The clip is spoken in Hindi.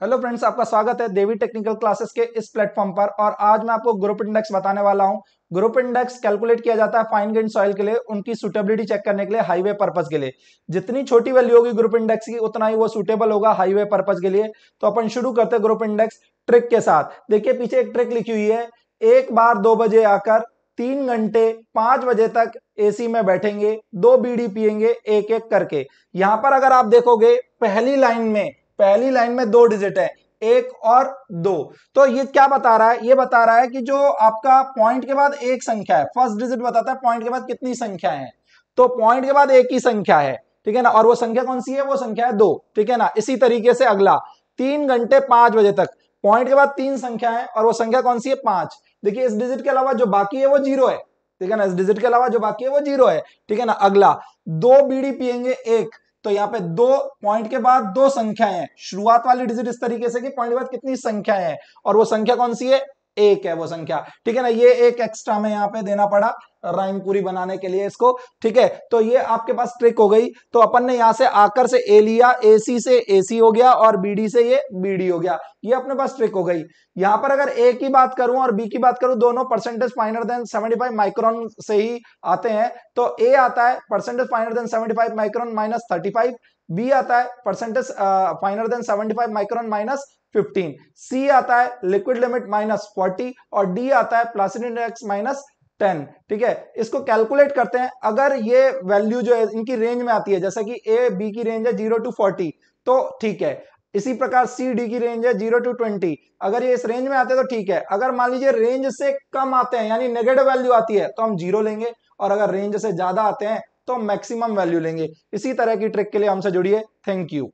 हेलो फ्रेंड्स, आपका स्वागत है देवी टेक्निकल क्लासेस के इस प्लेटफॉर्म पर। और आज मैं आपको ग्रुप इंडेक्स बताने वाला हूं। ग्रुप इंडेक्स कैलकुलेट किया जाता है फाइन ग्रेन सॉइल के लिए, उनकी सुटेबिलिटी चेक करने के लिए, हाईवे पर्पस के लिए। जितनी छोटी वैल्यू होगी ग्रुप इंडेक्स की उतना ही वो सुटेबल होगा हाईवे पर्पस के लिए। तो अपन शुरू करते हैं ग्रुप इंडेक्स ट्रिक के साथ। देखिए पीछे एक ट्रिक लिखी हुई है, एक बार 2 बजे आकर 3 घंटे 5 बजे तक एसी में बैठेंगे, 2 बीड़ी पिएंगे एक एक करके। यहां पर अगर आप देखोगे पहली लाइन में 2 डिजिट है, 1 और 2। तो ये क्या बता रहा है? ये बता रहा है कि जो आपका पॉइंट के बाद एक संख्या है, फर्स्ट डिजिट बताता है पॉइंट के बाद कितनी संख्या है। तो पॉइंट के बाद एक ही संख्या है, ठीक है ना, और वो संख्या कौन सी है? वो संख्या है 2, ठीक है ना। इसी तरीके से अगला 3 घंटे 5 बजे तक, पॉइंट के बाद 3 संख्या है और वो संख्या कौन सी है? 5। देखिए इस डिजिट के अलावा जो बाकी है वो 0 है, ठीक है ना। इस डिजिट के अलावा जो बाकी है वो 0 है, ठीक है ना। अगला 2 बीड़ी पिएंगे एक, तो यहाँ पे 2 पॉइंट के बाद 2 संख्याएं हैं, शुरुआत वाली डिजिट इस तरीके से कि पॉइंट के बाद कितनी संख्याएं हैं और वो संख्या कौन सी है? 1 है वो संख्या, ठीक है ना। ये एक एक्स्ट्रा में यहाँ पे देना पड़ा राइम पूरी बनाने के लिए इसको, ठीक है। तो ये आपके पास ट्रिक हो गई। तो अपन ने यहां से आकर से ए लिया, एसी से एसी हो गया और बीडी से ये बीडी हो गया। ये अपने पास ट्रिक हो गई। यहां पर अगर ए की बात करूं और बी की बात करूं, दोनों परसेंटेज फाइनर देन 75 माइक्रोन से ही आते हैं। तो ए आता है percentage finer than 75 micron minus 35, B आता है percentage finer than 75 micron minus 15, C आता है लिक्विड लिमिट माइनस 40 और डी आता है प्लासिड इंडेक्स माइनस 10, ठीक है। इसको कैलकुलेट करते हैं। अगर ये वैल्यू जो है इनकी रेंज में आती है, जैसे कि ए बी की रेंज है 0 to 40, तो ठीक है। इसी प्रकार सी डी की रेंज है 0 to 20, अगर ये इस रेंज में आते हैं तो ठीक है। अगर मान लीजिए रेंज से कम आते हैं यानी नेगेटिव वैल्यू आती है तो हम 0 लेंगे, और अगर रेंज से ज्यादा आते हैं तो मैक्सिमम वैल्यू लेंगे। इसी तरह की ट्रिक के लिए हमसे जुड़िए। Thank you.